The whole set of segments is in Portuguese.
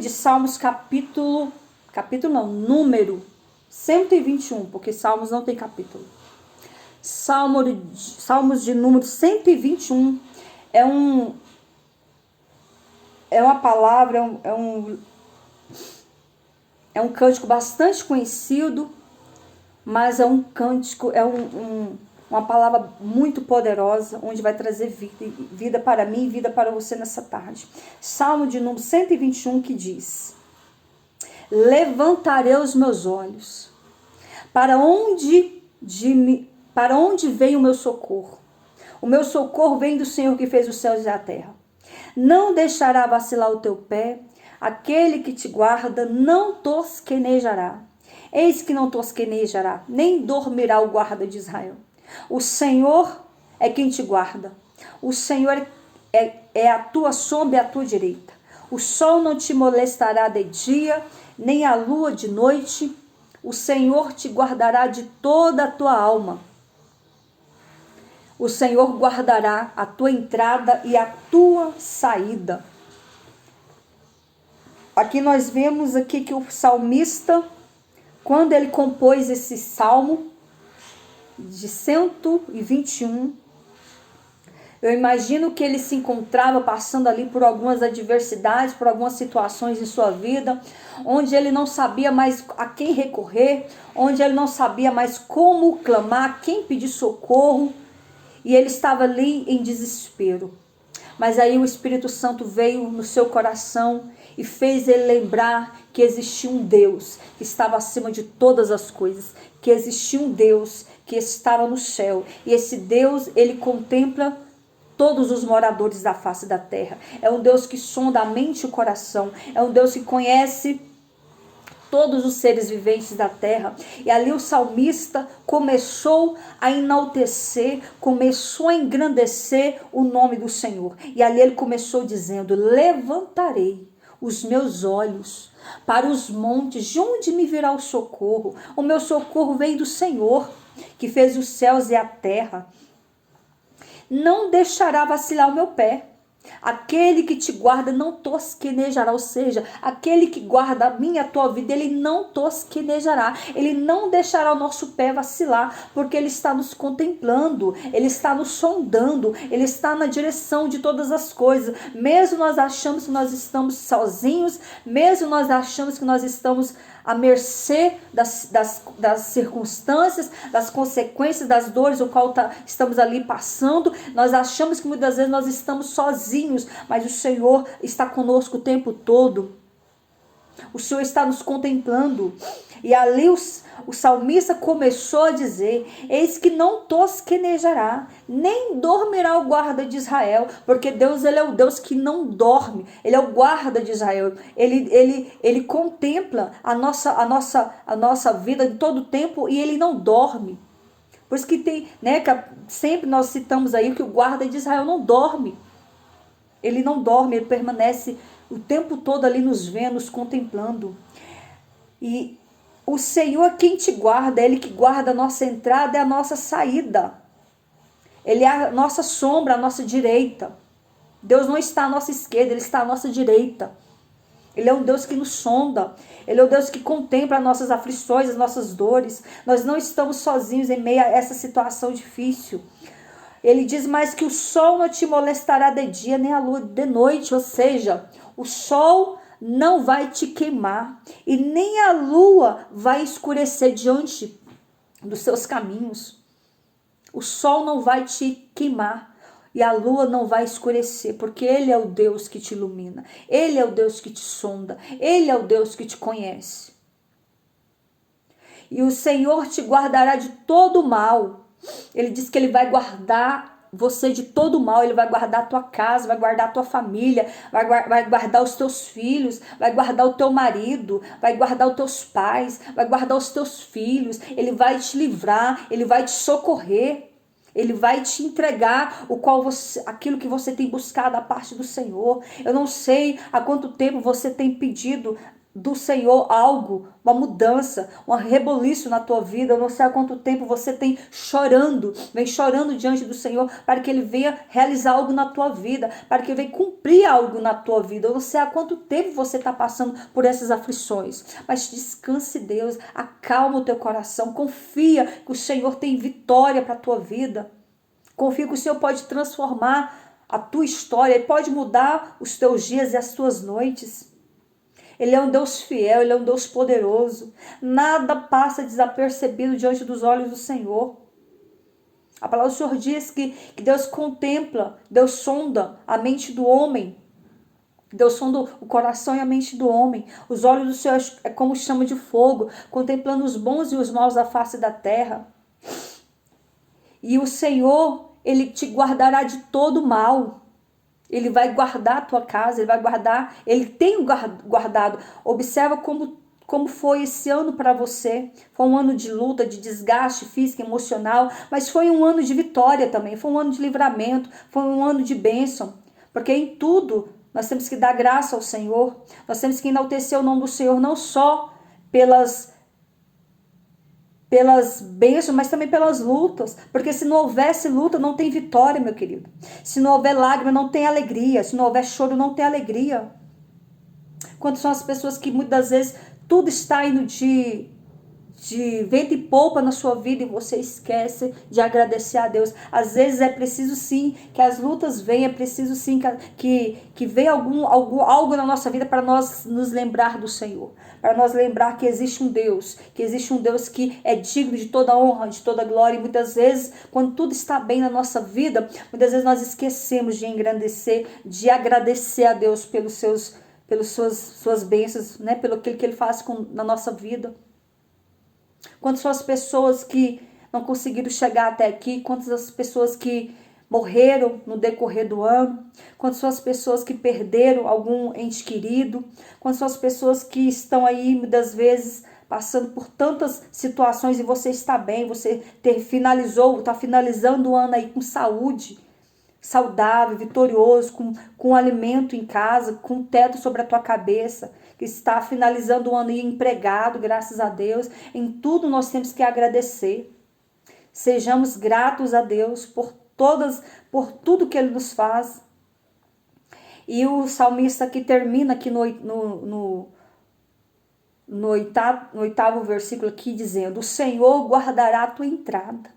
de Salmos número 121, porque Salmos não tem capítulo. Salmos de número 121 é uma palavra, é um cântico bastante conhecido, mas é um cântico, uma palavra muito poderosa, onde vai trazer vida para mim e vida para você nessa tarde. Salmo de número 121 que diz: levantarei os meus olhos, para onde vem o meu socorro? O meu socorro vem do Senhor que fez os céus e a terra. Não deixará vacilar o teu pé, aquele que te guarda não tosquenejará. Eis que não tosquenejará, nem dormirá o guarda de Israel. O Senhor é quem te guarda. O Senhor é a tua sombra e a tua direita. O sol não te molestará de dia, nem a lua de noite. O Senhor te guardará de toda a tua alma. O Senhor guardará a tua entrada e a tua saída. Aqui nós vemos aqui que o salmista, quando ele compôs esse salmo de 121, eu imagino que ele se encontrava passando ali por algumas adversidades, por algumas situações em sua vida, onde ele não sabia mais a quem recorrer, onde ele não sabia mais como clamar, quem pedir socorro, e ele estava ali em desespero. Mas aí o Espírito Santo veio no seu coração e fez ele lembrar que existia um Deus que estava acima de todas as coisas, que existia um Deus que estava no céu, e esse Deus, ele contempla todos os moradores da face da terra. É um Deus que sonda a mente e o coração, é um Deus que conhece todos os seres viventes da terra. E ali o salmista começou a enaltecer, começou a engrandecer o nome do Senhor. E ali ele começou dizendo: levantarei os meus olhos para os montes, de onde me virá o socorro? O meu socorro vem do Senhor, que fez os céus e a terra. Não deixará vacilar o meu pé. Aquele que te guarda não tosquenejará, ou seja, aquele que guarda a minha, a tua vida, ele não tosquenejará, ele não deixará o nosso pé vacilar, porque ele está nos contemplando, ele está nos sondando, ele está na direção de todas as coisas. Mesmo nós achamos que nós estamos sozinhos, mesmo nós achamos que nós estamos à mercê das circunstâncias, das consequências, das dores o qual estamos ali passando, nós achamos que muitas vezes nós estamos sozinhos, mas o Senhor está conosco o tempo todo. O Senhor está nos contemplando. E ali o salmista começou a dizer: eis que não tosquenejará, nem dormirá o guarda de Israel, porque Deus, ele é o Deus que não dorme, ele é o guarda de Israel, ele contempla a nossa vida em todo tempo, e ele não dorme. Por isso que tem, né, que sempre nós citamos aí que o guarda de Israel não dorme. Ele não dorme, ele permanece o tempo todo ali nos vendo, nos contemplando. E o Senhor é quem te guarda, é Ele que guarda a nossa entrada e a nossa saída. Ele é a nossa sombra, a nossa direita. Deus não está à nossa esquerda, Ele está à nossa direita. Ele é um Deus que nos sonda, Ele é um Deus que contempla as nossas aflições, as nossas dores. Nós não estamos sozinhos em meio a essa situação difícil. Ele diz mais que o sol não te molestará de dia, nem a lua de noite, ou seja, o sol não vai te queimar e nem a lua vai escurecer diante dos seus caminhos. O sol não vai te queimar e a lua não vai escurecer, porque Ele é o Deus que te ilumina, Ele é o Deus que te sonda, Ele é o Deus que te conhece. E o Senhor te guardará de todo mal. Ele diz que Ele vai guardar você de todo mal, Ele vai guardar a tua casa, vai guardar a tua família, vai guardar os teus filhos, vai guardar o teu marido, vai guardar os teus pais, vai guardar os teus filhos. Ele vai te livrar, Ele vai te socorrer, Ele vai te entregar aquilo que você tem buscado da parte do Senhor. Eu não sei há quanto tempo você tem pedido do Senhor algo, uma mudança, um reboliço na tua vida. Eu não sei há quanto tempo você vem chorando diante do Senhor para que Ele venha realizar algo na tua vida, para que Ele venha cumprir algo na tua vida. Eu não sei há quanto tempo você está passando por essas aflições, mas descanse em Deus, acalma o teu coração, confia que o Senhor tem vitória para a tua vida, confia que o Senhor pode transformar a tua história, Ele pode mudar os teus dias e as tuas noites. Ele é um Deus fiel, Ele é um Deus poderoso. Nada passa desapercebido diante dos olhos do Senhor. A palavra do Senhor diz que Deus contempla, Deus sonda a mente do homem. Deus sonda o coração e a mente do homem. Os olhos do Senhor é como chama de fogo, contemplando os bons e os maus da face da terra. E o Senhor, Ele te guardará de todo mal. Ele vai guardar a tua casa, Ele vai guardar, Ele tem guardado. Observa como foi esse ano para você. Foi um ano de luta, de desgaste físico, emocional, mas foi um ano de vitória também, foi um ano de livramento, foi um ano de bênção. Porque em tudo nós temos que dar graça ao Senhor, nós temos que enaltecer o nome do Senhor, não só pelas bênçãos, mas também pelas lutas, porque se não houvesse luta, não tem vitória, meu querido. Se não houver lágrima, não tem alegria. Se não houver choro, não tem alegria. Quantas são as pessoas que muitas vezes tudo está indo de vento e polpa na sua vida e você esquece de agradecer a Deus. Às vezes é preciso sim que as lutas venham, é preciso sim que venha algo na nossa vida para nós nos lembrar do Senhor, para nós lembrar que existe um Deus que é digno de toda honra, de toda glória. E muitas vezes, quando tudo está bem na nossa vida, muitas vezes nós esquecemos de engrandecer, de agradecer a Deus pelas suas bênçãos, né? Pelo que Ele faz na nossa vida. Quantas são as pessoas que não conseguiram chegar até aqui? Quantas as pessoas que morreram no decorrer do ano? Quantas são as pessoas que perderam algum ente querido? Quantas são as pessoas que estão aí, muitas vezes, passando por tantas situações e você está bem, você está finalizando o ano aí com saúde, saudável, vitorioso, com alimento em casa, com teto sobre a tua cabeça, que está finalizando o ano empregado, graças a Deus. Em tudo nós temos que agradecer. Sejamos gratos a Deus por tudo que Ele nos faz. E o salmista que termina aqui no oitavo versículo aqui dizendo: o Senhor guardará a tua entrada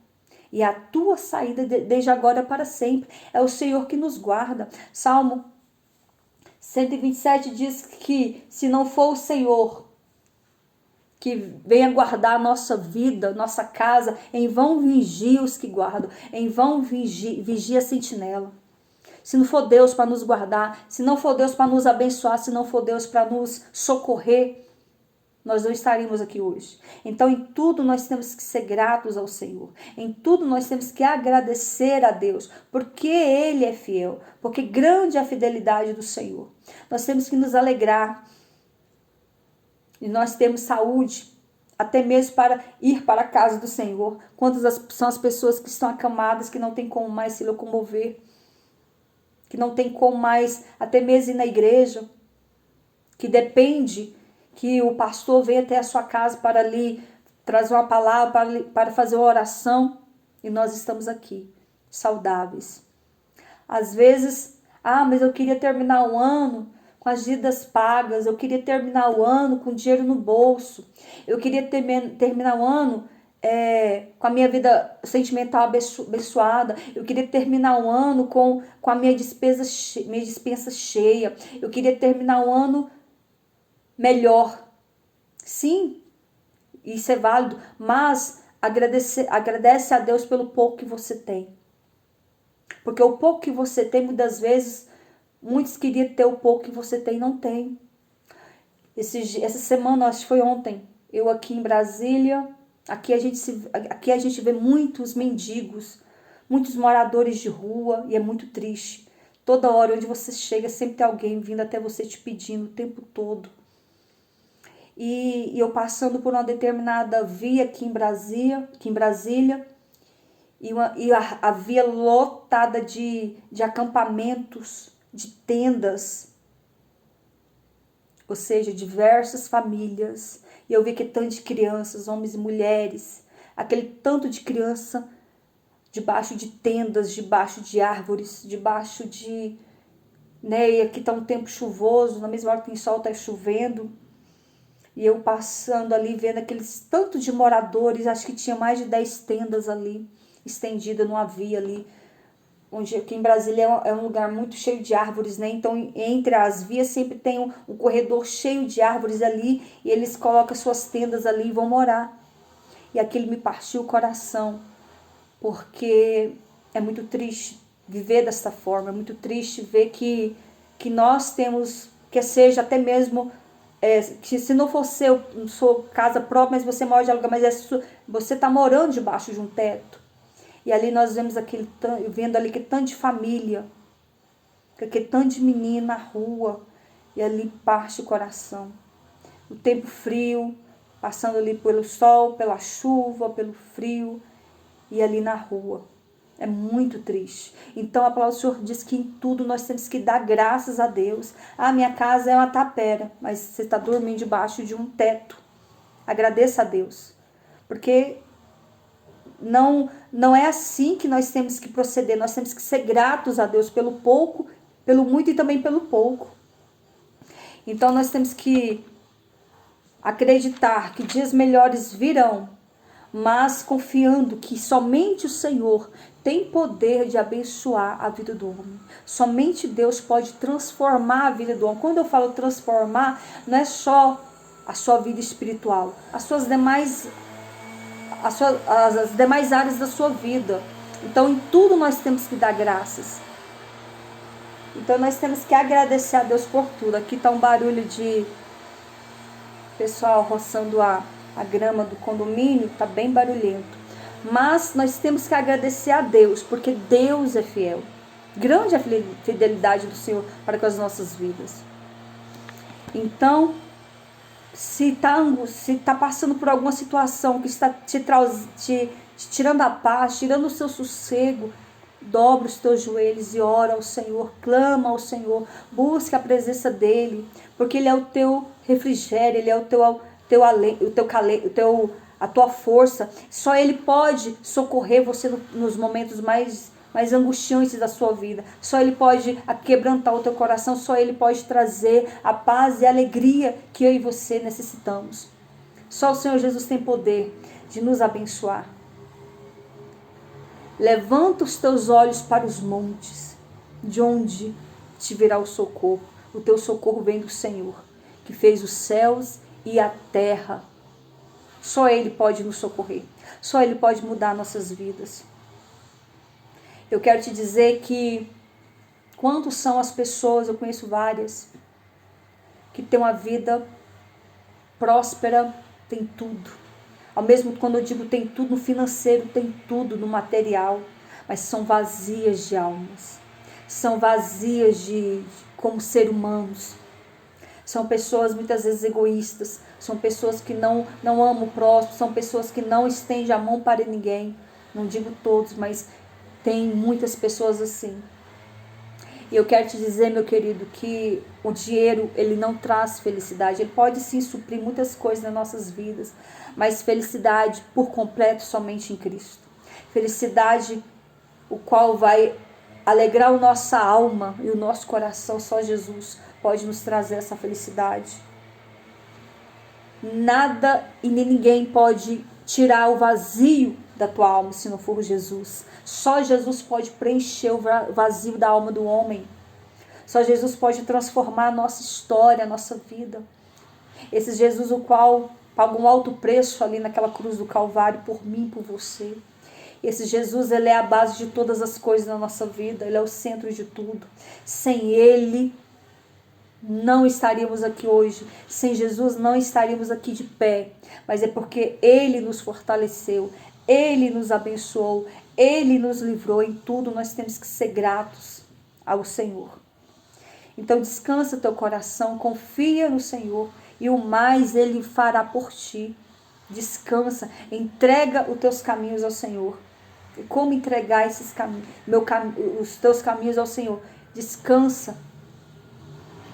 e a tua saída desde agora para sempre. É o Senhor que nos guarda. Salmo 127 diz que se não for o Senhor que venha guardar a nossa vida, nossa casa, em vão vigia os que guardam, em vão vigia a sentinela. Se não for Deus para nos guardar, se não for Deus para nos abençoar, se não for Deus para nos socorrer, nós não estaríamos aqui hoje. Então, em tudo nós temos que ser gratos ao Senhor. Em tudo nós temos que agradecer a Deus, porque Ele é fiel, porque grande é a fidelidade do Senhor. Nós temos que nos alegrar. E nós temos saúde, até mesmo para ir para a casa do Senhor. Quantas são as pessoas que estão acamadas, que não tem como mais se locomover, que não tem como mais até mesmo ir na igreja, que depende que o pastor venha até a sua casa para lhe trazer uma palavra, para fazer uma oração, e nós estamos aqui, saudáveis. Às vezes, mas eu queria terminar o ano com as dívidas pagas, eu queria terminar o ano com dinheiro no bolso, eu queria terminar o ano com a minha vida sentimental abençoada, eu queria terminar o ano com a minha dispensa cheia, eu queria terminar o ano melhor. Sim, isso é válido, mas agradece a Deus pelo pouco que você tem. Porque o pouco que você tem, muitas vezes, muitos queriam ter o pouco que você tem e não tem. Essa semana, acho que foi ontem, eu aqui em Brasília, aqui a gente vê muitos mendigos, muitos moradores de rua, e é muito triste. Toda hora onde você chega, sempre tem alguém vindo até você te pedindo o tempo todo. E eu passando por uma determinada via aqui em Brasília, e a via lotada de acampamentos, de tendas. ou seja, diversas famílias. E eu vi que tanto de crianças, homens e mulheres, aquele tanto de criança debaixo de tendas, debaixo de árvores, debaixo de... né, e aqui está um tempo chuvoso, na mesma hora que tem sol está chovendo. E eu passando ali, vendo aqueles tanto de moradores, acho que tinha mais de 10 tendas ali, estendida, não havia ali. Onde aqui em Brasília é um lugar muito cheio de árvores, né? Então, entre as vias sempre tem um corredor cheio de árvores ali, e eles colocam suas tendas ali e vão morar. E aquilo me partiu o coração, porque é muito triste viver desta forma, é muito triste ver que nós temos, que seja até mesmo, que se não for sua casa própria, mas você mora de aluguel, mas você está morando debaixo de um teto. E ali nós vemos vendo ali que tanto de família, que tanto de menino na rua, e ali parte o coração. O tempo frio, passando ali pelo sol, pela chuva, pelo frio, e ali na rua. É muito triste. Então a palavra do Senhor diz que em tudo nós temos que dar graças a Deus. Ah, minha casa é uma tapera, mas você está dormindo debaixo de um teto. Agradeça a Deus. Porque não é assim que nós temos que proceder. Nós temos que ser gratos a Deus pelo pouco, pelo muito e também pelo pouco. Então nós temos que acreditar que dias melhores virão, mas confiando que somente o Senhor tem poder de abençoar a vida do homem. Somente Deus pode transformar a vida do homem. Quando eu falo transformar, não é só a sua vida espiritual, as demais áreas da sua vida. Então, em tudo nós temos que dar graças. Então, nós temos que agradecer a Deus por tudo. Aqui está um barulho de pessoal roçando a grama do condomínio, está bem barulhento. Mas nós temos que agradecer a Deus, porque Deus é fiel. Grande é a fidelidade do Senhor para com as nossas vidas. Então, se está passando por alguma situação que está te tirando a paz, tirando o seu sossego, dobra os teus joelhos e ora ao Senhor, clama ao Senhor, busca a presença dEle, porque Ele é o teu refrigério, Ele é a tua força. Só Ele pode socorrer você nos momentos mais angustiantes da sua vida. Só Ele pode quebrantar o teu coração. Só Ele pode trazer a paz e a alegria que eu e você necessitamos. Só o Senhor Jesus tem poder de nos abençoar. Levanta os teus olhos para os montes, de onde te virá o socorro. O teu socorro vem do Senhor, que fez os céus e a terra. Só Ele pode nos socorrer. Só Ele pode mudar nossas vidas. Eu quero te dizer que quantos são as pessoas, eu conheço várias, que têm uma vida próspera, tem tudo. Ao mesmo quando eu digo tem tudo no financeiro, tem tudo no material, mas são vazias de almas. São vazias como seres humanos. São pessoas muitas vezes egoístas, são pessoas que não amam o próximo, são pessoas que não estendem a mão para ninguém. Não digo todos, mas tem muitas pessoas assim. E eu quero te dizer, meu querido, que o dinheiro, ele não traz felicidade. Ele pode sim suprir muitas coisas nas nossas vidas, mas felicidade por completo somente em Cristo. Felicidade, o qual vai alegrar a nossa alma e o nosso coração, só Jesus pode nos trazer essa felicidade. Nada e nem ninguém pode tirar o vazio da tua alma se não for Jesus. Só Jesus pode preencher o vazio da alma do homem. Só Jesus pode transformar a nossa história, a nossa vida. Esse Jesus o qual pagou um alto preço ali naquela cruz do Calvário por mim, por você. Esse Jesus, ele é a base de todas as coisas na nossa vida. Ele é o centro de tudo. Sem Ele, não estaríamos aqui hoje. Sem Jesus, não estaríamos aqui de pé. Mas é porque Ele nos fortaleceu. Ele nos abençoou. Ele nos livrou. Em tudo nós temos que ser gratos ao Senhor. Então descansa teu coração. Confia no Senhor. E o mais Ele fará por ti. Descansa. Entrega os teus caminhos ao Senhor. E como entregar esses caminhos, os teus caminhos ao Senhor? Descansa.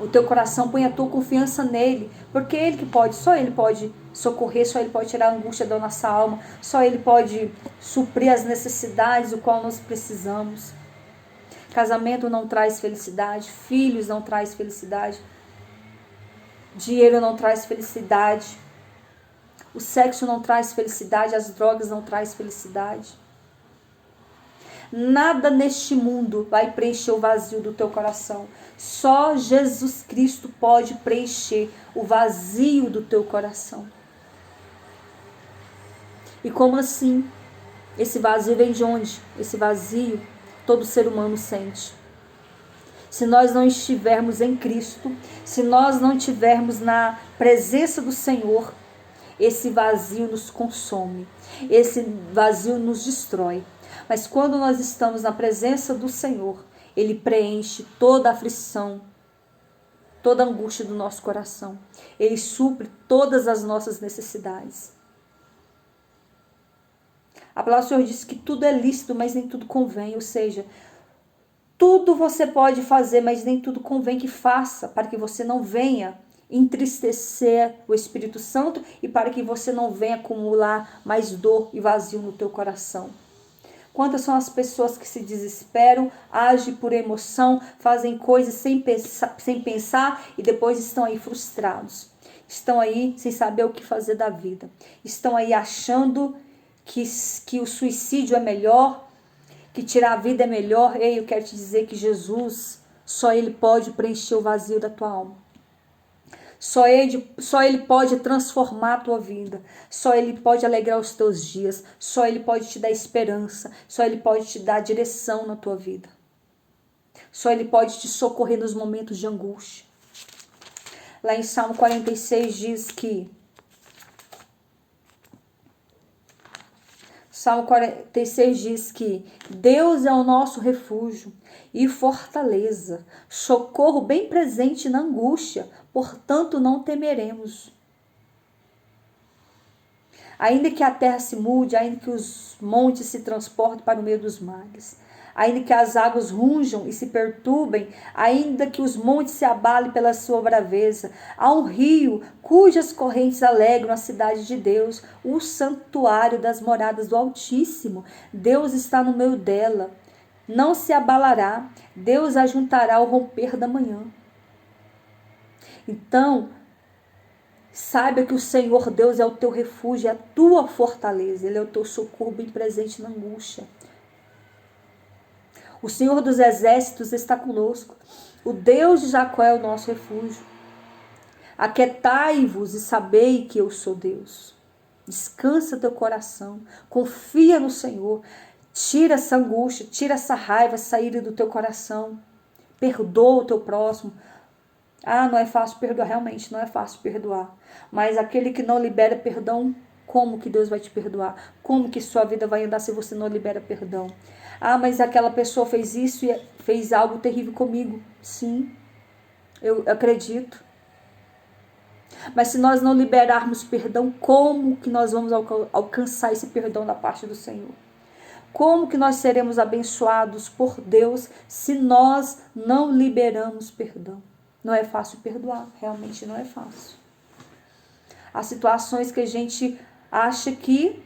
o teu coração, põe a tua confiança nele, porque é ele que pode, só ele pode socorrer, só ele pode tirar a angústia da nossa alma, só ele pode suprir as necessidades do qual nós precisamos. Casamento não traz felicidade, filhos não traz felicidade, dinheiro não traz felicidade, o sexo não traz felicidade, as drogas não traz felicidade. Nada neste mundo vai preencher o vazio do teu coração. Só Jesus Cristo pode preencher o vazio do teu coração. E como assim? Esse vazio vem de onde? Esse vazio todo ser humano sente. Se nós não estivermos em Cristo, se nós não estivermos na presença do Senhor, esse vazio nos consome, esse vazio nos destrói. Mas quando nós estamos na presença do Senhor, Ele preenche toda a aflição, toda a angústia do nosso coração. Ele supre todas as nossas necessidades. A palavra do Senhor diz que tudo é lícito, mas nem tudo convém. Ou seja, tudo você pode fazer, mas nem tudo convém que faça, para que você não venha entristecer o Espírito Santo e para que você não venha acumular mais dor e vazio no teu coração. Quantas são as pessoas que se desesperam, agem por emoção, fazem coisas sem pensar e depois estão aí frustrados. Estão aí sem saber o que fazer da vida. Estão aí achando que o suicídio é melhor, que tirar a vida é melhor. Ei, eu quero te dizer que Jesus, só Ele pode preencher o vazio da tua alma. Só ele pode transformar a tua vida. Só Ele pode alegrar os teus dias. Só Ele pode te dar esperança. Só Ele pode te dar direção na tua vida. Só Ele pode te socorrer nos momentos de angústia. Lá em Salmo 46 diz que... Salmo 46 diz que Deus é o nosso refúgio e fortaleza, socorro bem presente na angústia, portanto não temeremos. Ainda que a terra se mude, ainda que os montes se transportem para o meio dos mares, ainda que as águas rujam e se perturbem, ainda que os montes se abalem pela sua braveza, há um rio cujas correntes alegram a cidade de Deus, o santuário das moradas do Altíssimo. Deus está no meio dela, não se abalará, Deus ajuntará ao romper da manhã. Então, saiba que o Senhor Deus é o teu refúgio, é a tua fortaleza, Ele é o teu socorro bem presente na angústia. O Senhor dos exércitos está conosco. O Deus de Jacó é o nosso refúgio. Aquietai-vos e sabei que eu sou Deus. Descansa teu coração. Confia no Senhor. Tira essa angústia, tira essa raiva, essa ira do teu coração. Perdoa o teu próximo. Não é fácil perdoar. Realmente não é fácil perdoar. Mas aquele que não libera perdão, como que Deus vai te perdoar? Como que sua vida vai andar se você não libera perdão? Mas aquela pessoa fez isso e fez algo terrível comigo. Sim, eu acredito. Mas se nós não liberarmos perdão, como que nós vamos alcançar esse perdão da parte do Senhor? Como que nós seremos abençoados por Deus se nós não liberamos perdão? Não é fácil perdoar, realmente não é fácil. Há situações que a gente acha que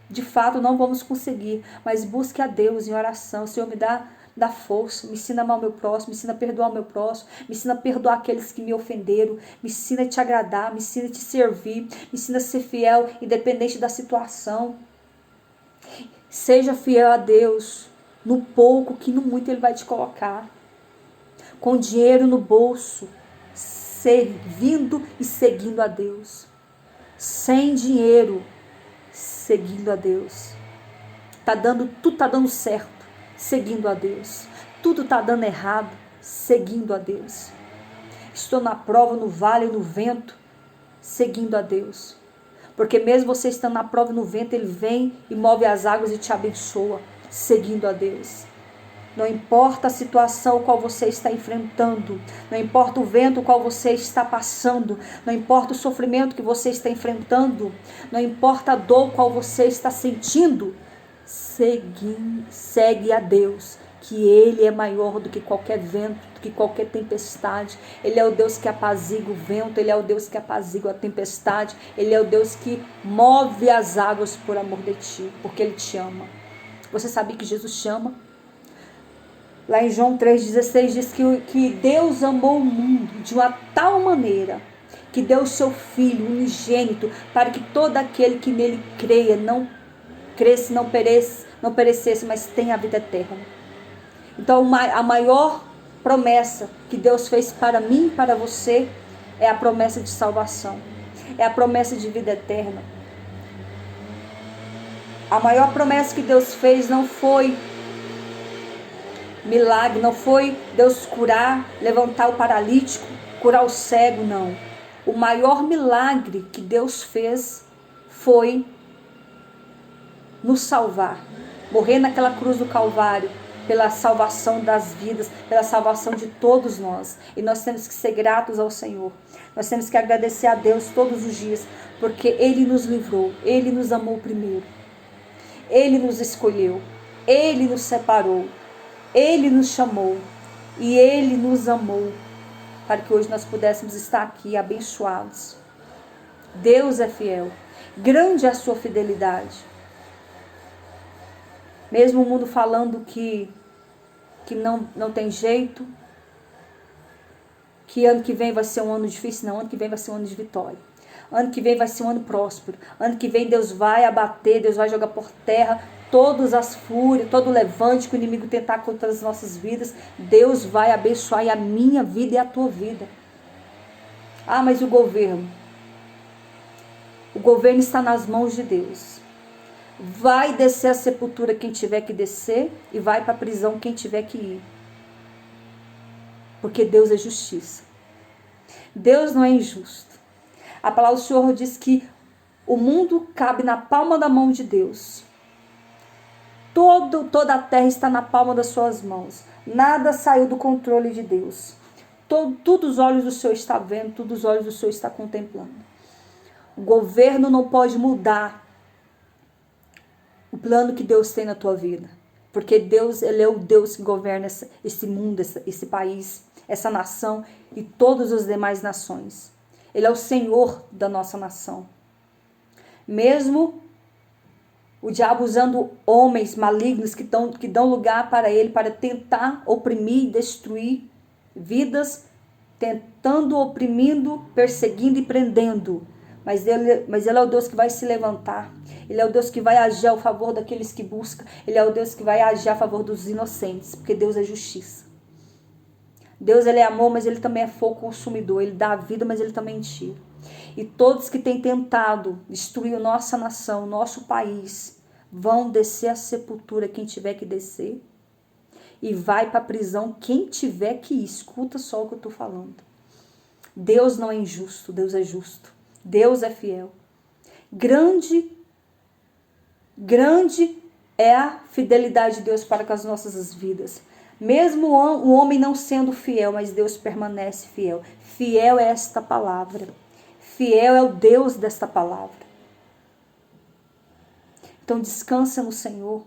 de fato não vamos conseguir, mas busque a Deus em oração. Senhor, me dá força, me ensina a amar o meu próximo, me ensina a perdoar o meu próximo, me ensina a perdoar aqueles que me ofenderam, me ensina a te agradar, me ensina a te servir, me ensina a ser fiel, independente da situação. Seja fiel a Deus, no pouco que no muito Ele vai te colocar. Com dinheiro no bolso, servindo e seguindo a Deus. Sem dinheiro, seguindo a Deus. Tudo tá dando certo, seguindo a Deus. Tudo tá dando errado, seguindo a Deus. Estou na prova, no vale, no vento, seguindo a Deus. Porque mesmo você estando na prova e no vento, Ele vem e move as águas e te abençoa, seguindo a Deus. Não importa a situação qual você está enfrentando, não importa o vento qual você está passando, não importa o sofrimento que você está enfrentando, não importa a dor qual você está sentindo, segue a Deus, que Ele é maior do que qualquer vento, do que qualquer tempestade. Ele é o Deus que apazigua o vento, Ele é o Deus que apazigua a tempestade, Ele é o Deus que move as águas por amor de ti, porque Ele te ama. Você sabia que Jesus te ama? Lá em João 3,16 diz que Deus amou o mundo de uma tal maneira que deu o seu Filho unigênito para que todo aquele que nele creia não cresce, não perecesse, mas tenha a vida eterna. Então a maior promessa que Deus fez para mim e para você é a promessa de salvação, é a promessa de vida eterna. A maior promessa que Deus fez não foi milagre, não foi Deus curar, levantar o paralítico, curar o cego, não. O maior milagre que Deus fez foi nos salvar, morrer naquela cruz do Calvário, pela salvação das vidas, pela salvação de todos nós. E nós temos que ser gratos ao Senhor. Nós temos que agradecer a Deus todos os dias, porque Ele nos livrou, Ele nos amou primeiro, Ele nos escolheu, Ele nos separou, Ele nos chamou e Ele nos amou para que hoje nós pudéssemos estar aqui abençoados. Deus é fiel, grande é a sua fidelidade. Mesmo o mundo falando que não tem jeito, que ano que vem vai ser um ano difícil, não, ano que vem vai ser um ano de vitória. Ano que vem vai ser um ano próspero. Ano que vem Deus vai abater, Deus vai jogar por terra todas as fúrias, todo o levante que o inimigo tentar contra as nossas vidas. Deus vai abençoar a minha vida e a tua vida. Ah, mas o governo? O governo está nas mãos de Deus. Vai descer a sepultura quem tiver que descer e vai para a prisão quem tiver que ir. Porque Deus é justiça. Deus não é injusto. A palavra do Senhor diz que o mundo cabe na palma da mão de Deus. Toda a terra está na palma das suas mãos. Nada saiu do controle de Deus. Tudo os olhos do Senhor está vendo, tudo os olhos do Senhor está contemplando. O governo não pode mudar o plano que Deus tem na tua vida. Porque Deus, Ele é o Deus que governa esse mundo, esse país, essa nação e todas as demais nações. Ele é o Senhor da nossa nação. Mesmo o diabo usando homens malignos que dão lugar para ele, para tentar oprimir e destruir vidas, tentando, oprimindo, perseguindo e prendendo. Mas ele é o Deus que vai se levantar. Ele é o Deus que vai agir a favor daqueles que buscam. Ele é o Deus que vai agir a favor dos inocentes, porque Deus é justiça. Deus, Ele é amor, mas Ele também é fogo consumidor. Ele dá a vida, mas Ele também tira. E todos que têm tentado destruir a nossa nação, o nosso país, vão descer a sepultura quem tiver que descer. E vai para a prisão quem tiver que ir. Escuta só o que eu estou falando. Deus não é injusto, Deus é justo. Deus é fiel. Grande é a fidelidade de Deus para com as nossas vidas. Mesmo o homem não sendo fiel, mas Deus permanece fiel. Fiel é esta palavra. Fiel é o Deus desta palavra. Então descansa no Senhor.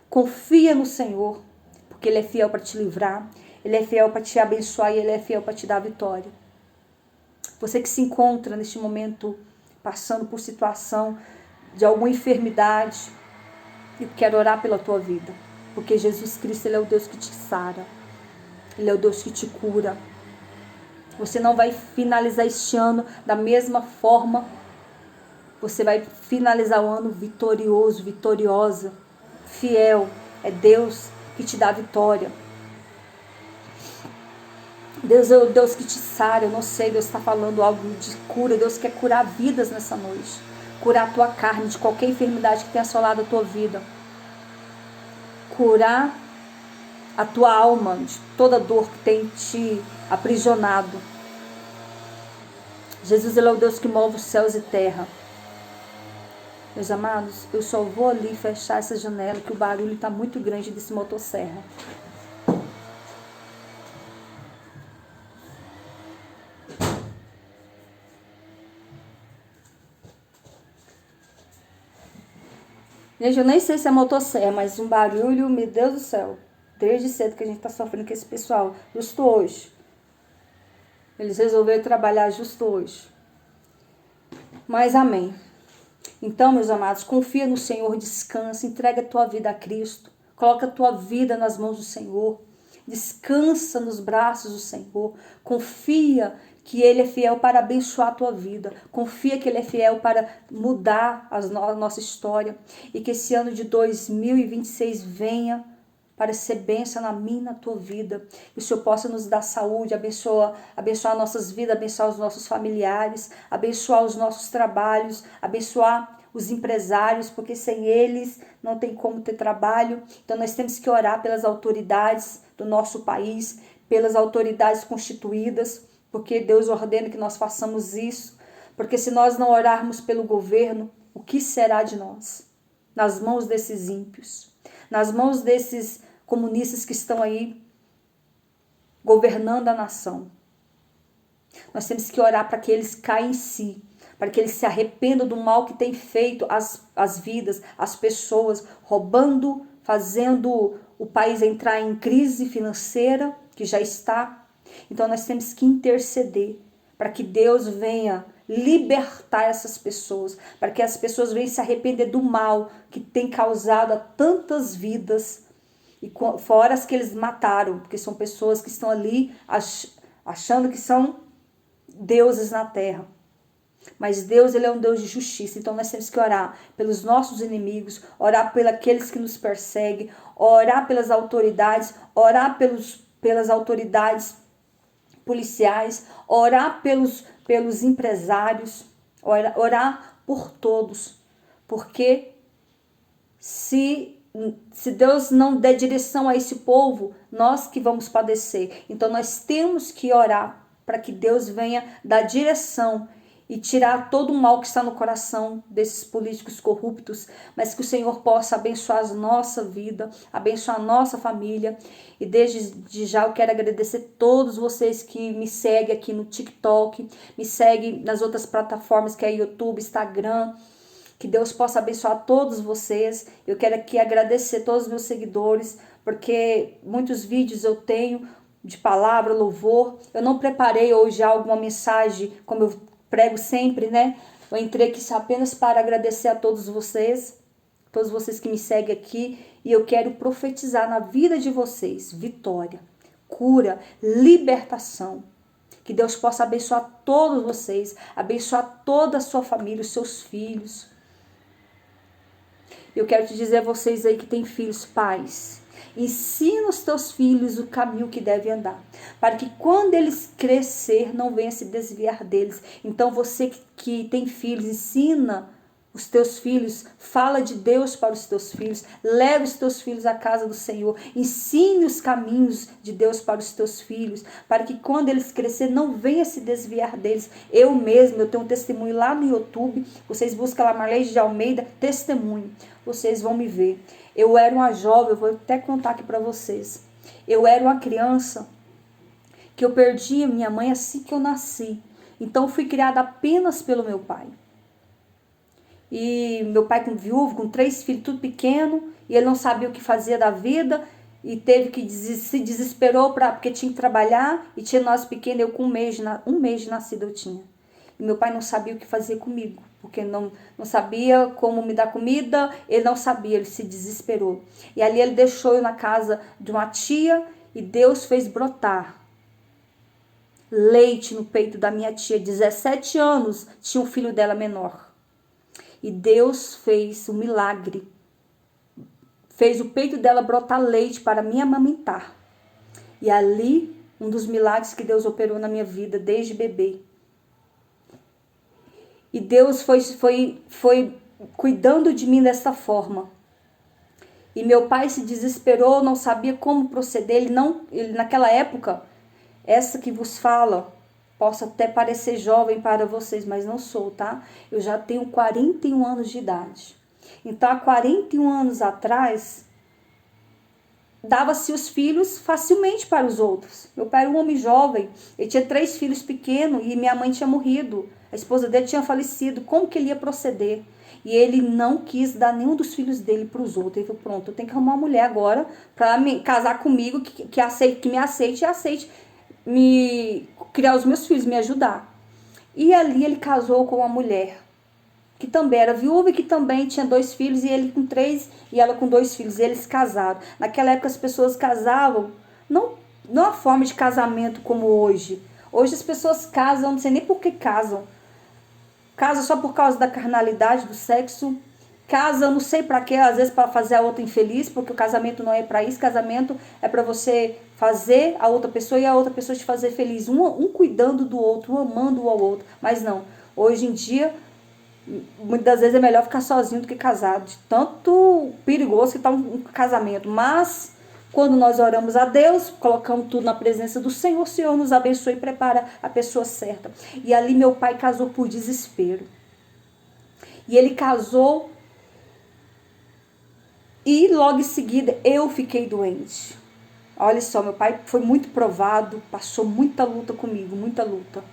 Confia no Senhor. Porque Ele é fiel para te livrar. Ele é fiel para te abençoar e Ele é fiel para te dar a vitória. Você que se encontra neste momento passando por situação de alguma enfermidade, eu quero orar pela tua vida. Porque Jesus Cristo, Ele é o Deus que te sara. Ele é o Deus que te cura. Você não vai finalizar este ano da mesma forma. Você vai finalizar o ano vitorioso, vitoriosa. Fiel. É Deus que te dá a vitória. Deus é o Deus que te sara. Eu não sei, Deus está falando algo de cura. Deus quer curar vidas nessa noite. Curar a tua carne de qualquer enfermidade que tenha assolado a tua vida. Curar a tua alma de toda dor que tem te aprisionado. Jesus, Ele é o Deus que move os céus e terra. Meus amados, eu só vou ali fechar essa janela que o barulho está muito grande desse motosserra. Gente, eu nem sei se é motosserra, mas um barulho, meu Deus do céu. Desde cedo que a gente está sofrendo com esse pessoal. Justo hoje. Eles resolveram trabalhar justo hoje. Mas amém. Então, meus amados, confia no Senhor, descansa, entrega a tua vida a Cristo. Coloca a tua vida nas mãos do Senhor. Descansa nos braços do Senhor. Confia que Ele é fiel para abençoar a tua vida. Confia que Ele é fiel para mudar a nossa história. E que esse ano de 2026 venha para ser bênção na minha e na tua vida. Que o Senhor possa nos dar saúde, abençoar nossas vidas, abençoar os nossos familiares, abençoar os nossos trabalhos, abençoar os empresários, porque sem eles não tem como ter trabalho. Então nós temos que orar pelas autoridades do nosso país, pelas autoridades constituídas, porque Deus ordena que nós façamos isso. Porque se nós não orarmos pelo governo, o que será de nós? Nas mãos desses ímpios, nas mãos desses comunistas que estão aí governando a nação. Nós temos que orar para que eles caiam em si, para que eles se arrependam do mal que tem feito as vidas, as pessoas, roubando, fazendo o país entrar em crise financeira, que já está. Então nós temos que interceder para que Deus venha libertar essas pessoas, para que as pessoas venham se arrepender do mal que tem causado a tantas vidas, e fora as que eles mataram, porque são pessoas que estão ali achando que são deuses na terra. Mas Deus, Ele é um Deus de justiça. Então nós temos que orar pelos nossos inimigos, orar pelos aqueles que nos perseguem, orar pelas autoridades, orar pelas autoridades policiais, orar pelos empresários, orar por todos. Porque se Deus não der direção a esse povo, nós que vamos padecer. Então nós temos que orar para que Deus venha dar direção e tirar todo o mal que está no coração desses políticos corruptos, mas que o Senhor possa abençoar a nossa vida, abençoar a nossa família. E desde já eu quero agradecer todos vocês que me seguem aqui no TikTok, me seguem nas outras plataformas que é YouTube, Instagram. Que Deus possa abençoar todos vocês. Eu quero aqui agradecer todos os meus seguidores, porque muitos vídeos eu tenho de palavra, louvor. Eu não preparei hoje alguma mensagem, como eu prego sempre, né? Eu entrei aqui apenas para agradecer a todos vocês que me seguem aqui. E eu quero profetizar na vida de vocês vitória, cura, libertação. Que Deus possa abençoar todos vocês, abençoar toda a sua família, os seus filhos. Eu quero te dizer a vocês aí que têm filhos, pais, ensina os teus filhos o caminho que devem andar, para que quando eles crescer, não venha se desviar deles. Então você que tem filhos, ensina os teus filhos, fala de Deus para os teus filhos, leva os teus filhos à casa do Senhor, ensine os caminhos de Deus para os teus filhos, para que quando eles crescerem, não venha se desviar deles. Eu tenho um testemunho lá no YouTube, vocês buscam lá Marlene de Almeida, testemunho, vocês vão me ver. Eu era uma jovem, eu vou até contar aqui para vocês, eu era uma criança que eu perdi a minha mãe assim que eu nasci, então fui criada apenas pelo meu pai. E meu pai com viúvo, com 3 filhos, tudo pequeno, e ele não sabia o que fazia da vida, e teve que se desesperou porque tinha que trabalhar, e tinha nós pequenos, eu com um mês de nascida eu tinha. E meu pai não sabia o que fazer comigo, porque não sabia como me dar comida, ele não sabia, ele se desesperou. E ali ele deixou eu na casa de uma tia, e Deus fez brotar leite no peito da minha tia, 17 anos, tinha um filho dela menor. E Deus fez um milagre. Fez o peito dela brotar leite para me amamentar. E ali, um dos milagres que Deus operou na minha vida desde bebê. E Deus foi cuidando de mim dessa forma. E meu pai se desesperou, não sabia como proceder. Ele naquela época, essa que vos fala, posso até parecer jovem para vocês, mas não sou, tá? Eu já tenho 41 anos de idade. Então, há 41 anos atrás, dava-se os filhos facilmente para os outros. Meu pai era um homem jovem, ele tinha 3 filhos pequenos e minha mãe tinha morrido. A esposa dele tinha falecido. Como que ele ia proceder? E ele não quis dar nenhum dos filhos dele para os outros. Ele falou, pronto, eu tenho que arrumar uma mulher agora para casar comigo, que me aceite e aceite me criar os meus filhos, me ajudar. E ali ele casou com uma mulher que também era viúva e que também tinha 2 filhos, e ele com 3 e ela com 2 filhos. E eles casaram. Naquela época as pessoas casavam, não a forma de casamento como hoje. Hoje as pessoas casam, não sei nem por que casam. Casam só por causa da carnalidade, do sexo. Casam, não sei para quê, às vezes para fazer a outra infeliz, porque o casamento não é para isso. Casamento é para você fazer a outra pessoa e a outra pessoa te fazer feliz. Um cuidando do outro, um amando ao outro. Mas não, hoje em dia, muitas vezes é melhor ficar sozinho do que casado. De tanto perigoso que está um casamento. Mas quando nós oramos a Deus, colocamos tudo na presença do Senhor, o Senhor nos abençoa e prepara a pessoa certa. E ali meu pai casou por desespero. E ele casou e logo em seguida eu fiquei doente. Olha só, meu pai foi muito provado, passou muita luta comigo, muita luta.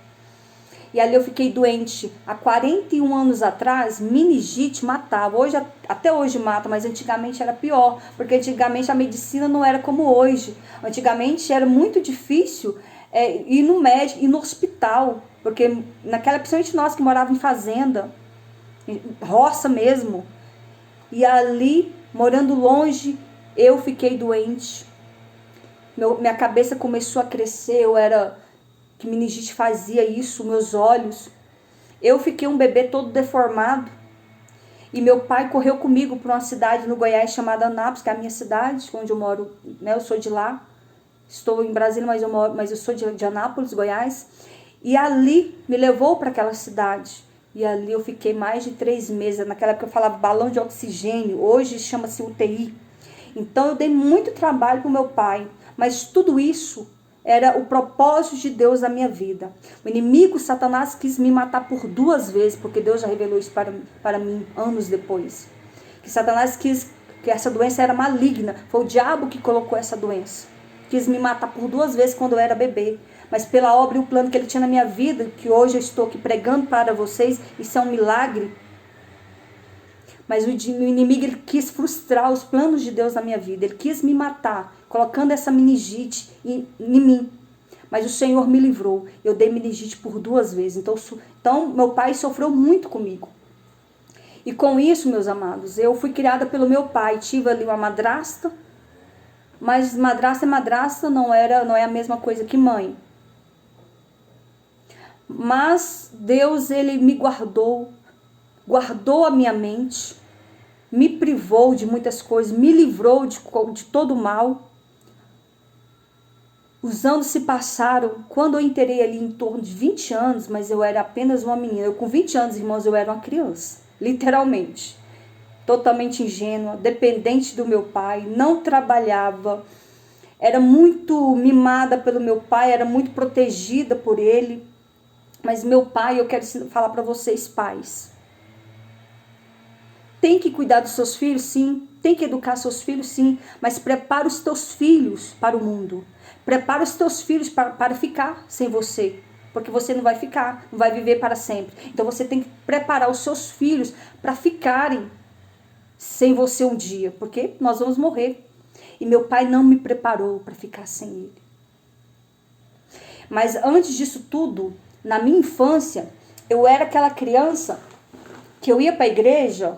E ali eu fiquei doente. Há 41 anos atrás, meningite matava. Hoje, até hoje mata, mas antigamente era pior. Porque antigamente a medicina não era como hoje. Antigamente era muito difícil ir no médico, ir no hospital. Porque naquela, principalmente nós que morávamos em fazenda, em roça mesmo. E ali, morando longe, eu fiquei doente. Minha cabeça começou a crescer, que meningite fazia isso, meus olhos. Eu fiquei um bebê todo deformado. E meu pai correu comigo para uma cidade no Goiás chamada Anápolis, que é a minha cidade, onde eu moro, né? Eu sou de lá. Estou em Brasília, mas eu sou de Anápolis, Goiás. E ali me levou para aquela cidade. E ali eu fiquei mais de 3 meses. Naquela época eu falava balão de oxigênio, hoje chama-se UTI. Então eu dei muito trabalho para o meu pai. Mas tudo isso era o propósito de Deus na minha vida. O inimigo, Satanás, quis me matar por 2 vezes, porque Deus já revelou isso para mim anos depois. Que Satanás quis que essa doença era maligna. Foi o diabo que colocou essa doença. Quis me matar por 2 vezes quando eu era bebê. Mas pela obra e o plano que ele tinha na minha vida, que hoje eu estou aqui pregando para vocês, isso é um milagre. Mas o inimigo, ele quis frustrar os planos de Deus na minha vida. Ele quis me matar, colocando essa meningite em mim. Mas o Senhor me livrou. Eu dei meningite por 2 vezes. Então meu pai sofreu muito comigo. E com isso, meus amados, eu fui criada pelo meu pai. Tive ali uma madrasta. Mas madrasta e madrasta não é a mesma coisa que mãe. Mas Deus, ele me guardou a minha mente, me privou de muitas coisas, me livrou de todo o mal. Os anos se passaram, quando eu entrei ali em torno de 20 anos, mas eu era apenas uma menina. Eu com 20 anos, irmãos, eu era uma criança, literalmente. Totalmente ingênua, dependente do meu pai, não trabalhava. Era muito mimada pelo meu pai, era muito protegida por ele. Mas meu pai, eu quero falar para vocês, pais. Tem que cuidar dos seus filhos, sim. Tem que educar seus filhos, sim. Mas prepara os teus filhos para o mundo. Prepara os teus filhos para ficar sem você. Porque você não vai ficar, não vai viver para sempre. Então você tem que preparar os seus filhos para ficarem sem você um dia. Porque nós vamos morrer. E meu pai não me preparou para ficar sem ele. Mas antes disso tudo, na minha infância, eu era aquela criança que eu ia para a igreja,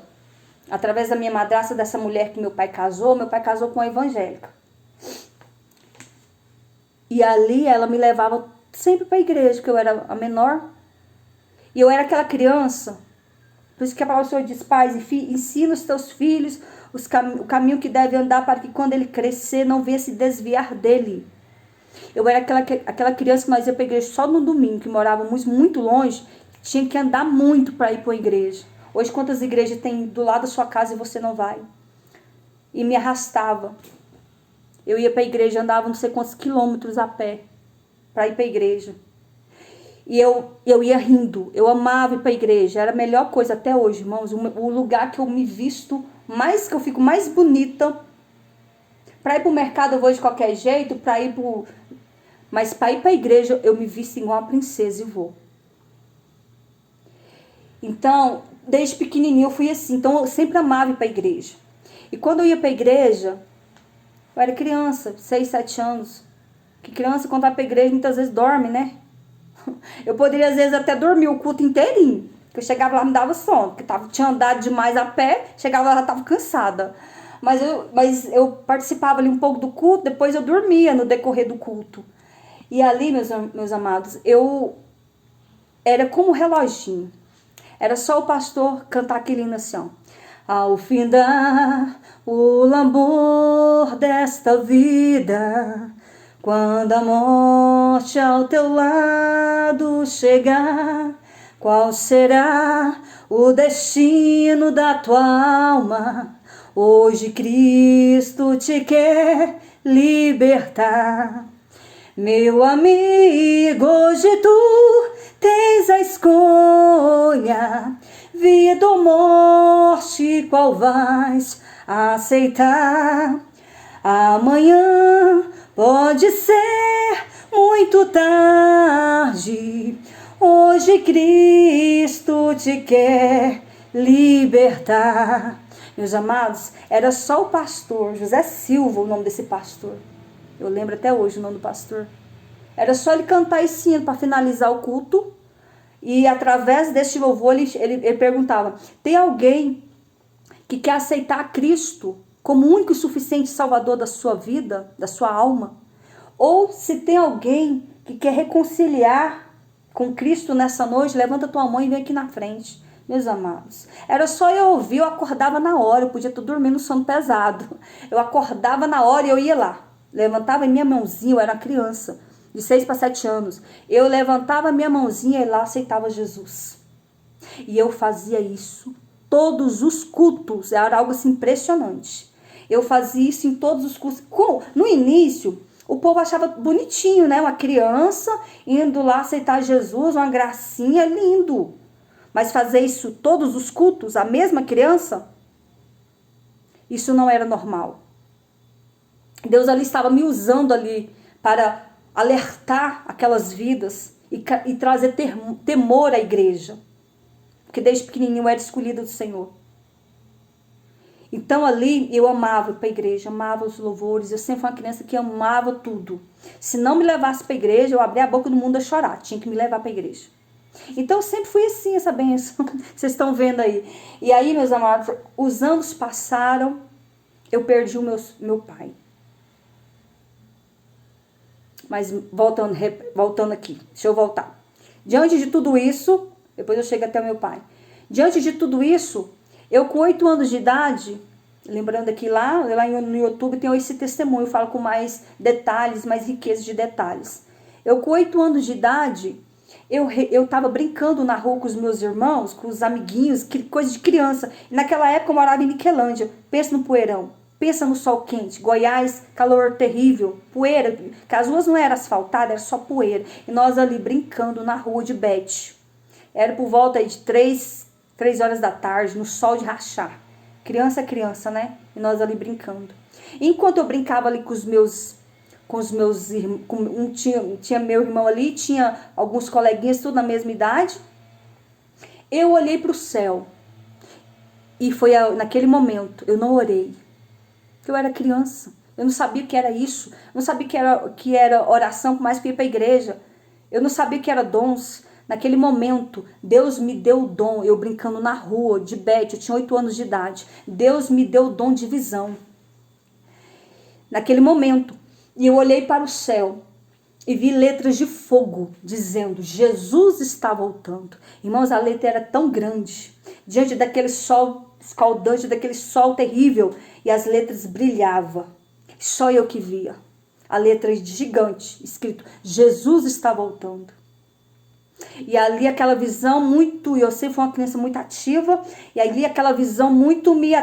através da minha madrasta, dessa mulher que meu pai casou com uma evangélica. E ali ela me levava sempre para a igreja, que eu era a menor. E eu era aquela criança, por isso que a palavra do Senhor diz, pais, ensina os teus filhos o caminho que deve andar, para que quando ele crescer, não venha se desviar dele. Eu era aquela criança que nós ia para a igreja só no domingo, que morávamos muito longe, tinha que andar muito para ir para a igreja. Hoje, quantas igrejas tem do lado da sua casa e você não vai? E me arrastava. Eu ia para a igreja, andava não sei quantos quilômetros a pé para ir para a igreja. E eu ia rindo, eu amava ir para a igreja, era a melhor coisa até hoje, irmãos. O lugar que eu me visto mais, que eu fico mais bonita, Para ir pro mercado eu vou de qualquer jeito, mas para ir para a igreja eu me visto igual uma princesa e vou. Então, desde pequenininho eu fui assim. Então, eu sempre amava ir para a igreja. E quando eu ia para a igreja, eu era criança, 6, 7 anos. Que criança, quando vai para a igreja, muitas vezes dorme, né? Eu poderia, às vezes, até dormir o culto inteirinho. Porque eu chegava lá, me dava sono. Porque tinha andado demais a pé, chegava lá, estava cansada. Mas eu participava ali um pouco do culto, depois eu dormia no decorrer do culto. E ali, meus amados, eu era como um reloginho. Era só o pastor cantar aquele hino assim, ó. Ao findar o labor desta vida, quando a morte ao teu lado chegar, qual será o destino da tua alma? Hoje Cristo te quer libertar. Meu amigo, hoje tu tens a escolha, vida ou morte, qual vais aceitar? Amanhã pode ser muito tarde, hoje Cristo te quer libertar. Meus amados, era só o pastor José Silva, o nome desse pastor. Eu lembro até hoje o nome do pastor. Era só ele cantar esse hino para finalizar o culto. E através desse louvor ele perguntava: tem alguém que quer aceitar Cristo como único e suficiente salvador da sua vida, da sua alma? Ou se tem alguém que quer reconciliar com Cristo nessa noite, levanta tua mão e vem aqui na frente. Meus amados, era só eu ouvir, eu acordava na hora. Eu podia estar dormindo sono pesado. Eu acordava na hora e eu ia lá. Levantava minha mãozinha, eu era criança, de 6 para 7 anos. Eu levantava minha mãozinha e lá aceitava Jesus. E eu fazia isso todos os cultos. Era algo assim impressionante. Eu fazia isso em todos os cultos. No início, o povo achava bonitinho, né? Uma criança indo lá aceitar Jesus, uma gracinha, lindo. Mas fazer isso todos os cultos, a mesma criança, isso não era normal. Deus ali estava me usando ali para alertar aquelas vidas e trazer temor à igreja. Porque desde pequenininho eu era escolhida do Senhor. Então ali eu amava ir para a igreja, amava os louvores. Eu sempre fui uma criança que amava tudo. Se não me levasse para a igreja, eu abria a boca do mundo a chorar. Tinha que me levar para a igreja. Então eu sempre fui assim, essa bênção. Vocês estão vendo aí. E aí, meus amados, os anos passaram, eu perdi o meu pai. Mas voltando aqui, deixa eu voltar. Diante de tudo isso, depois eu chego até o meu pai. Diante de tudo isso, eu com 8 anos de idade, lembrando aqui lá no YouTube tem esse testemunho, eu falo com mais detalhes, mais riqueza de detalhes. Eu com 8 anos de idade, eu tava brincando na rua com os meus irmãos, com os amiguinhos, coisa de criança. E naquela época eu morava em Niquelândia, pensa no poeirão. Pensa no sol quente, Goiás, calor terrível, poeira, que as ruas não eram asfaltadas, era só poeira. E nós ali brincando na rua de Bete. Era por volta de 3 horas da tarde, no sol de rachar. Criança é criança, né? E nós ali brincando. Enquanto eu brincava ali com os meus irmãos, tinha meu irmão ali, tinha alguns coleguinhas, tudo na mesma idade. Eu olhei para o céu. E foi naquele momento, eu não orei. Eu era criança, eu não sabia o que era isso, eu não sabia que era oração, por mais que eu ia para a igreja, eu não sabia o que era dons. Naquele momento, Deus me deu o dom, eu brincando na rua, de Bete, eu tinha 8 anos de idade, Deus me deu o dom de visão. Naquele momento, e eu olhei para o céu e vi letras de fogo, dizendo, Jesus está voltando. Irmãos, a letra era tão grande, diante daquele sol escaldante, daquele sol terrível, e as letras brilhavam. Só eu que via. A letra gigante, escrito, Jesus está voltando. E ali aquela visão muito, eu sempre fui uma criança muito ativa, e ali aquela visão muito me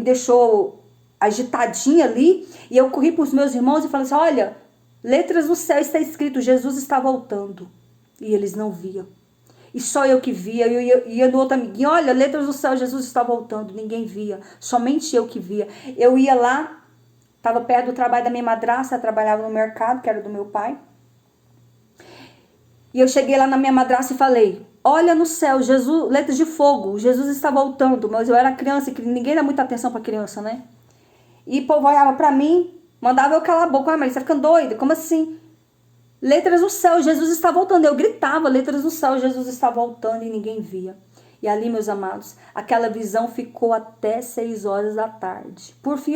deixou agitadinha ali, e eu corri para os meus irmãos e falei assim, olha, letras no céu está escrito, Jesus está voltando. E eles não viam. E só eu que via, eu ia no outro amiguinho, olha, letras do céu, Jesus está voltando, ninguém via, somente eu que via. Eu ia lá Estava perto do trabalho da minha madrasta, ela trabalhava no mercado, que era do meu pai. E eu cheguei lá na minha madrasta e falei, olha no céu, Jesus, letras de fogo, Jesus está voltando. Mas eu era criança, que ninguém dá muita atenção para criança, né? E o povo olhava para mim, mandava eu calar a boca. Ah, Maria, você tá ficando doida? Como assim? Letras no céu, Jesus está voltando. Eu gritava, letras no céu, Jesus está voltando, e ninguém via. E ali, meus amados, aquela visão ficou até 6 horas da tarde. Por fim,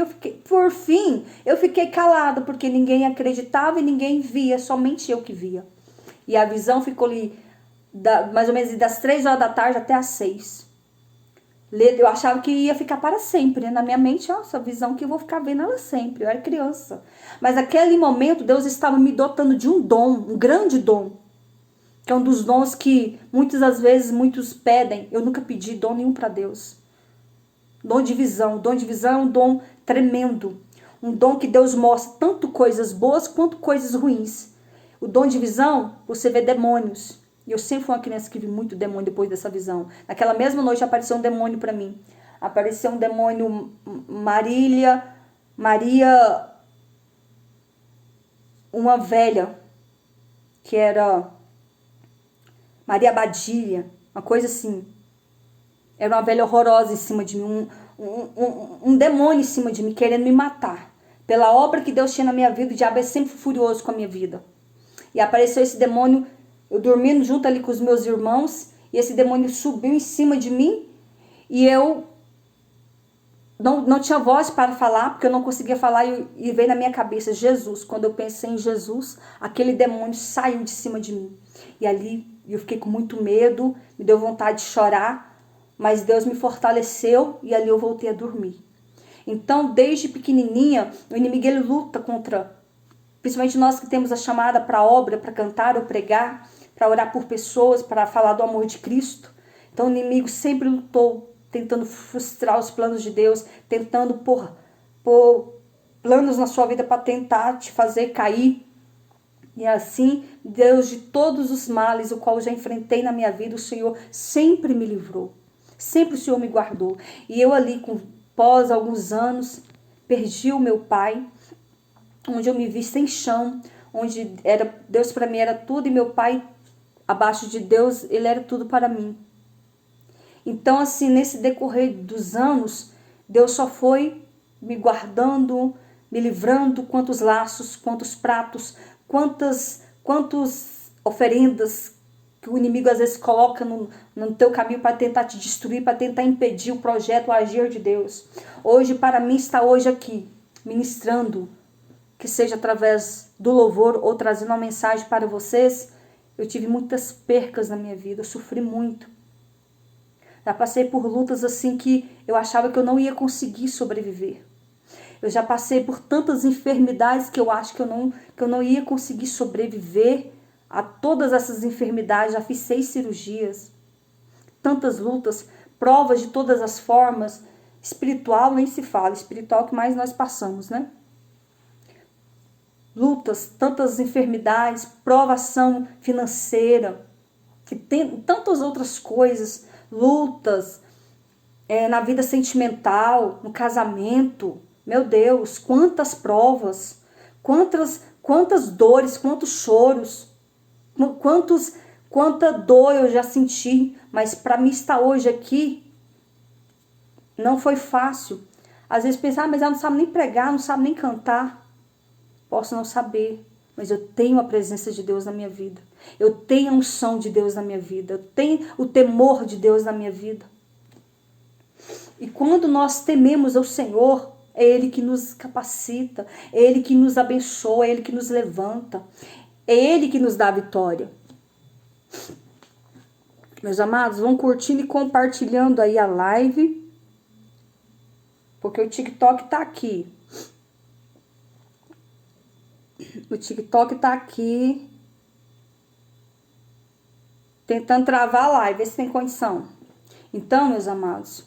eu fiquei calada, porque ninguém acreditava e ninguém via, somente eu que via. E a visão ficou ali, mais ou menos das 3 horas da tarde até as 6. Eu achava que ia ficar para sempre, né? Na minha mente, essa visão que eu vou ficar vendo ela sempre. Eu era criança. Mas naquele momento, Deus estava me dotando de um dom, um grande dom. Que é um dos dons que muitas das vezes muitos pedem. Eu nunca pedi dom nenhum para Deus. Dom de visão. Dom de visão é um dom tremendo. Um dom que Deus mostra tanto coisas boas quanto coisas ruins. O dom de visão, você vê demônios. E eu sempre fui uma criança que vi muito demônio depois dessa visão. Naquela mesma noite apareceu um demônio para mim. Apareceu um demônio Maria, uma velha, que era Maria Badilha, uma coisa assim. Era uma velha horrorosa em cima de mim, um demônio em cima de mim, querendo me matar. Pela obra que Deus tinha na minha vida, o diabo é sempre furioso com a minha vida. E apareceu esse demônio, eu dormindo junto ali com os meus irmãos, e esse demônio subiu em cima de mim, e eu não tinha voz para falar, porque eu não conseguia falar, e veio na minha cabeça, Jesus. Quando eu pensei em Jesus, aquele demônio saiu de cima de mim. E ali eu fiquei com muito medo, me deu vontade de chorar, mas Deus me fortaleceu, e ali eu voltei a dormir. Então, desde pequenininha, o inimigo ele luta contra, principalmente nós que temos a chamada para a obra, para cantar ou pregar, para orar por pessoas, para falar do amor de Cristo. Então o inimigo sempre lutou, tentando frustrar os planos de Deus, tentando pôr planos na sua vida para tentar te fazer cair. E assim, Deus, de todos os males, o qual eu já enfrentei na minha vida, o Senhor sempre me livrou. Sempre o Senhor me guardou. E eu ali, após alguns anos, perdi o meu pai, onde eu me vi sem chão, onde Deus para mim era tudo, e meu pai, abaixo de Deus, ele era tudo para mim. Então, assim, nesse decorrer dos anos, Deus só foi me guardando, me livrando, quantos laços, quantos pratos, quantas oferendas que o inimigo às vezes coloca no teu caminho para tentar te destruir, para tentar impedir o projeto, o agir de Deus. Hoje, para mim, está hoje aqui, ministrando, que seja através do louvor ou trazendo uma mensagem para vocês. Eu tive muitas percas na minha vida, eu sofri muito. Já passei por lutas assim que eu achava que eu não ia conseguir sobreviver. Eu já passei por tantas enfermidades que eu acho que eu não ia conseguir sobreviver a todas essas enfermidades. Já fiz 6 cirurgias, tantas lutas, provas de todas as formas. Espiritual nem se fala, espiritual que mais nós passamos, né? Lutas, tantas enfermidades, provação financeira, que tem tantas outras coisas, lutas na vida sentimental, no casamento. Meu Deus, quantas provas, quantas dores, quantos choros, quanta dor eu já senti, mas para mim estar hoje aqui não foi fácil. Às vezes pensar, mas ela não sabe nem pregar, não sabe nem cantar. Posso não saber, mas eu tenho a presença de Deus na minha vida. Eu tenho a unção de Deus na minha vida. Eu tenho o temor de Deus na minha vida. E quando nós tememos ao Senhor, é Ele que nos capacita, é Ele que nos abençoa, é Ele que nos levanta, é Ele que nos dá a vitória. Meus amados, vão curtindo e compartilhando aí a live, porque o TikTok tá aqui. O TikTok tá aqui tentando travar a live, ver se tem condição. Então, meus amados,